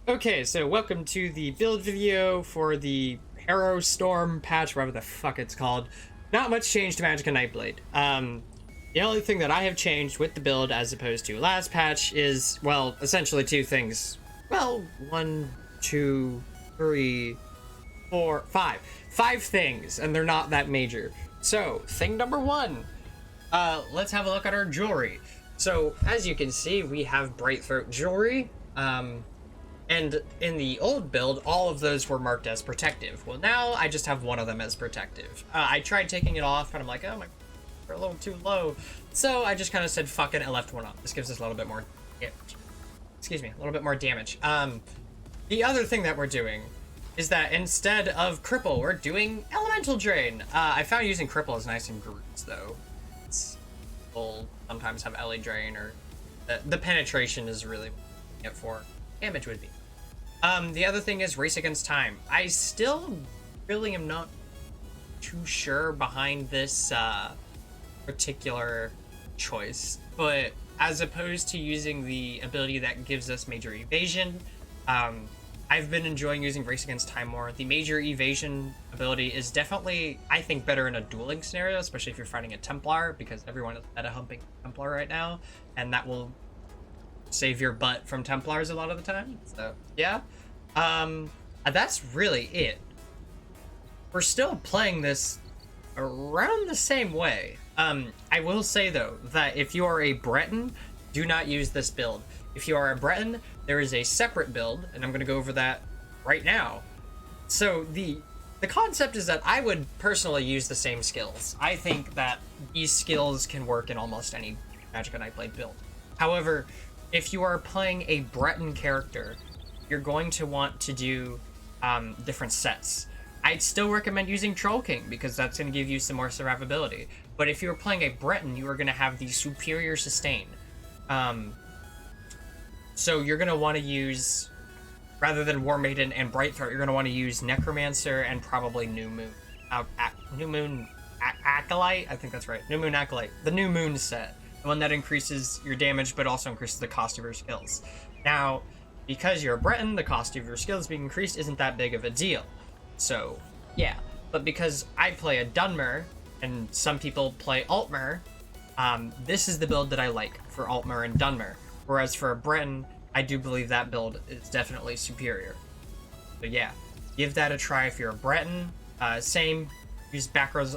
Okay, so welcome to the build video for the Harrowstorm patch, whatever the fuck it's called. Not much change to Magicka Nightblade. The only thing that I have changed with the build as opposed to last patch is, well, essentially two things. Well, one, two, three, four, five. Five things, and they're not that major. So, thing number one, let's have a look at our jewelry. So, as you can see, we have Bright Throat jewelry. And in the old build, all of those were marked as protective. Well, now I just have one of them as protective. I tried taking it off, and I'm like, oh my, they're a little too low. So I just kind of said, fuck it, and left one on. This gives us a little bit more damage. Excuse me, a little bit more damage. The other thing that we're doing is that instead of Cripple, we're doing Elemental Drain. I found using Cripple is nice in groups, though. People sometimes have Ele Drain, or the penetration is really what for damage would be. The other thing is Race Against Time. I still really am not too sure behind this particular choice, but as opposed to using the ability that gives us major evasion, I've been enjoying using Race Against Time more. The major evasion ability is definitely, I think, better in a dueling scenario, especially if you're fighting a Templar, because everyone is meta-humping Templar right now, and that will save your butt from Templars a lot of the time. So yeah, that's really it. We're still playing this around the same way. I will say though that if you are a Breton, do not use this build. If you are a Breton, there is a separate build, and I'm going to go over that right now. So the concept is that I would personally use the same skills. I think that these skills can work in almost any Magicka Nightblade build. However, if you are playing a Breton character, you're going to want to do different sets. I'd still recommend using Troll King because that's going to give you some more survivability. But if you're playing a Breton, you are going to have the superior sustain. So you're going to want to use, rather than War Maiden and Bright Throat, you're going to want to use Necromancer and probably New Moon Acolyte. I think that's right. New Moon Acolyte. The New Moon set. The one that increases your damage but also increases the cost of your skills. Now, because you're a Breton, the cost of your skills being increased isn't that big of a deal. So, yeah. But because I play a Dunmer, and some people play Altmer, this is the build that I like for Altmer and Dunmer. Whereas for a Breton, I do believe that build is definitely superior. So yeah, give that a try if you're a Breton. Same, use Black Rose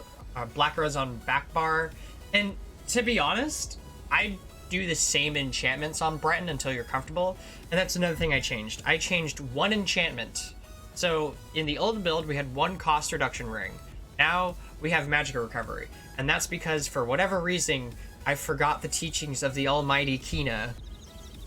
on back bar. And to be honest, I do the same enchantments on Breton until you're comfortable, and that's another thing I changed. I changed one enchantment. So in the old build, we had one cost reduction ring. Now we have Magicka Recovery, and that's because for whatever reason, I forgot the teachings of the almighty Kina,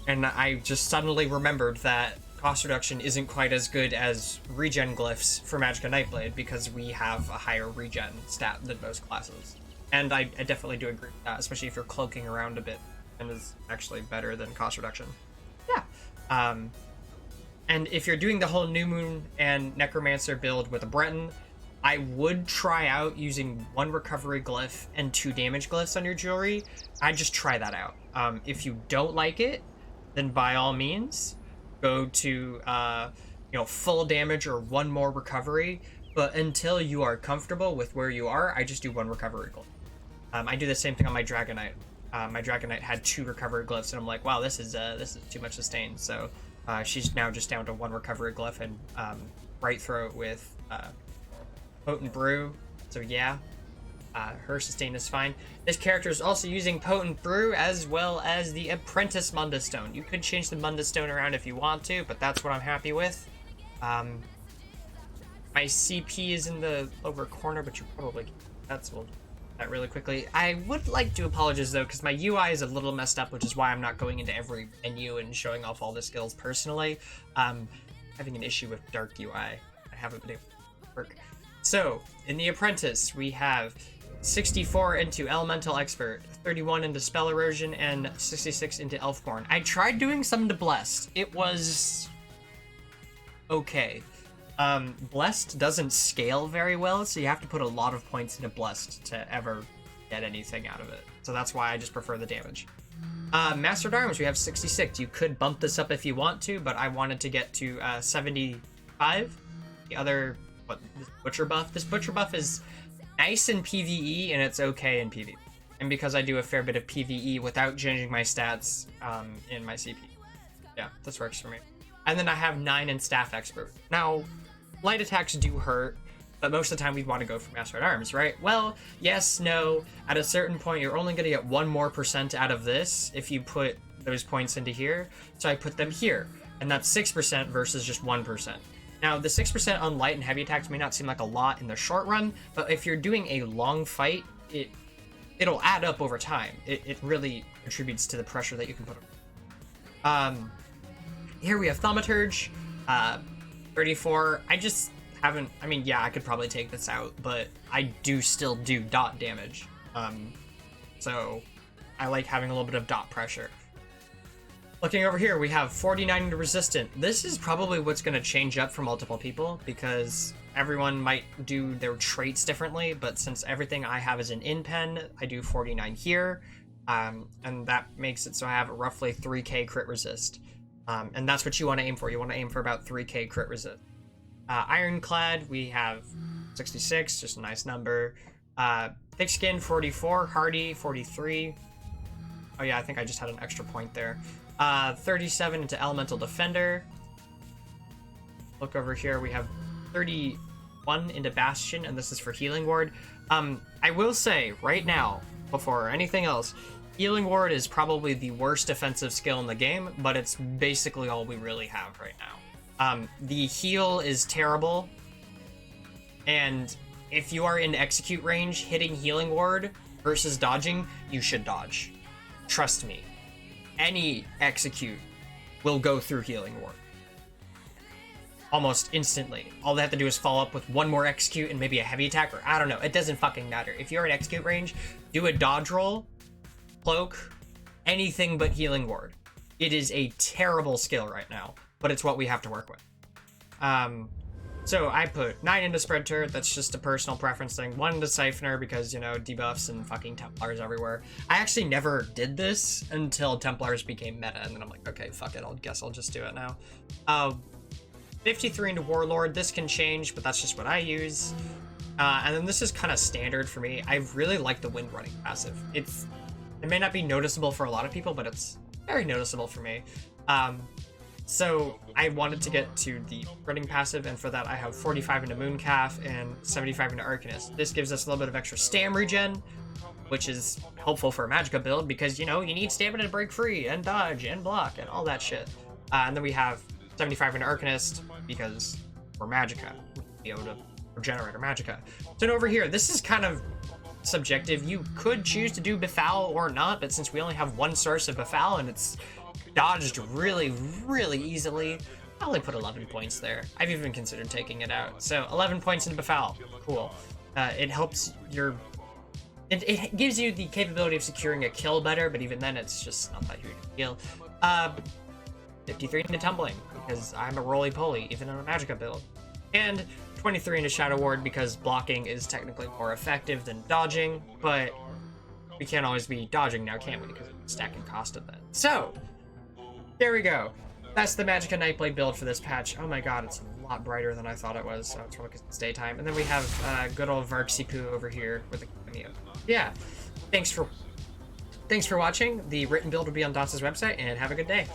and I just suddenly remembered that cost reduction isn't quite as good as regen glyphs for Magicka Nightblade because we have a higher regen stat than most classes. And I definitely do agree with that, especially if you're cloaking around a bit, and is actually better than cost reduction. Yeah. And if you're doing the whole New Moon and Necromancer build with a Breton, I would try out using one recovery glyph and 2 damage glyphs on your jewelry. I'd just try that out. If you don't like it, then by all means, go to full damage or 1 more recovery. But until you are comfortable with where you are, I just do 1 recovery glyph. I do the same thing on my Dragon Knight. My Dragon Knight had 2 recovery glyphs, and I'm like, wow, this is too much sustain. So she's now just down to 1 recovery glyph and Bright Throat with Potent Brew. So yeah, her sustain is fine. This character is also using Potent Brew as well as the Apprentice Mundus Stone. You could change the Mundus Stone around if you want to, but that's what I'm happy with. My CP is in the lower corner, but you probably that's we'll do that really quickly. I would like to apologize though, because my UI is a little messed up, which is why I'm not going into every menu and showing off all the skills personally. Having an issue with dark UI. I haven't been able to work. So in the Apprentice, we have 64 into Elemental Expert, 31 into Spell Erosion, and 66 into Elfborn. I tried doing some to Blessed. It was okay. Blessed doesn't scale very well, so you have to put a lot of points into Blessed to ever get anything out of it. So that's why I just prefer the damage. Mastered Arms, we have 66. You could bump this up if you want to, but I wanted to get to 75. The other, this Butcher buff? This Butcher buff is nice in PvE, and it's okay in PvP. And because I do a fair bit of PvE without changing my stats in my CP. Yeah, this works for me. And then I have 9 in Staff Expert. Now, light attacks do hurt, but most of the time we'd want to go for Master at Arms, right? Well, yes, no. At a certain point, you're only going to get 1% more out of this if you put those points into here. So I put them here, and that's 6% versus just 1%. Now, the 6% on light and heavy attacks may not seem like a lot in the short run, but if you're doing a long fight, it'll add up over time. It really contributes to the pressure that you can put on. Here we have Thaumaturge, 34. I just haven't, I mean, yeah, I could probably take this out, but I do still do dot damage. So I like having a little bit of dot pressure. Looking over here, we have 49 into Resistant. This is probably what's going to change up for multiple people because everyone might do their traits differently, but since everything I have is an in-pen, I do 49 here, and that makes it so I have roughly 3k crit resist. And that's what you want to aim for. You want to aim for about 3k crit resist. Ironclad, we have 66, just a nice number. Thick Skin, 44. Hardy, 43. Oh yeah, I think I just had an extra point there. 37 into Elemental Defender. Look over here, we have 31 into Bastion, and this is for Healing Ward. I will say, right now, before anything else, Healing Ward is probably the worst defensive skill in the game, but it's basically all we really have right now. The heal is terrible, and if you are in execute range, hitting Healing Ward versus dodging, you should dodge. Trust me. Any execute will go through Healing Ward. Almost instantly. All they have to do is follow up with one more execute and maybe a heavy attack, or I don't know. It doesn't fucking matter. If you're in execute range, do a dodge roll, cloak, anything but Healing Ward. It is a terrible skill right now, but it's what we have to work with. So I put 9 into Spread Turret, that's just a personal preference thing. 1 into Siphoner because, you know, debuffs and fucking Templars everywhere. I actually never did this until Templars became meta, and then I'm like, okay, fuck it, I'll just do it now. 53 into Warlord, this can change, but that's just what I use. And then this is kind of standard for me. I really like the Wind Running passive. It may not be noticeable for a lot of people, but it's very noticeable for me. So I wanted to get to the running passive, and for that I have 45 into Mooncalf and 75 into Arcanist. This gives us a little bit of extra stam regen, which is helpful for a Magicka build because, you know, you need stamina to break free and dodge and block and all that shit. And then we have 75 into Arcanist because we're Magicka. Be able to regenerate our Magicka. So over here, this is kind of subjective. You could choose to do Befoul or not, but since we only have one source of Befoul and it's dodged really, really easily, I only put 11 points there. I've even considered taking it out. So 11 points into Befoul. Cool. It helps your... It gives you the capability of securing a kill better, but even then it's just not that huge a deal. 53 into Tumbling, because I'm a roly-poly, even in a Magicka build. And 23 into Shadow Ward, because blocking is technically more effective than dodging, but we can't always be dodging now, can we? Because of the stacking cost of that. So, there we go. That's the Magicka Nightblade build for this patch. Oh my god, it's a lot brighter than I thought it was. So it's probably because it's daytime. And then we have good old Varksipu over here with a cameo. Yeah, thanks for watching. The written build will be on Dots's website, and have a good day.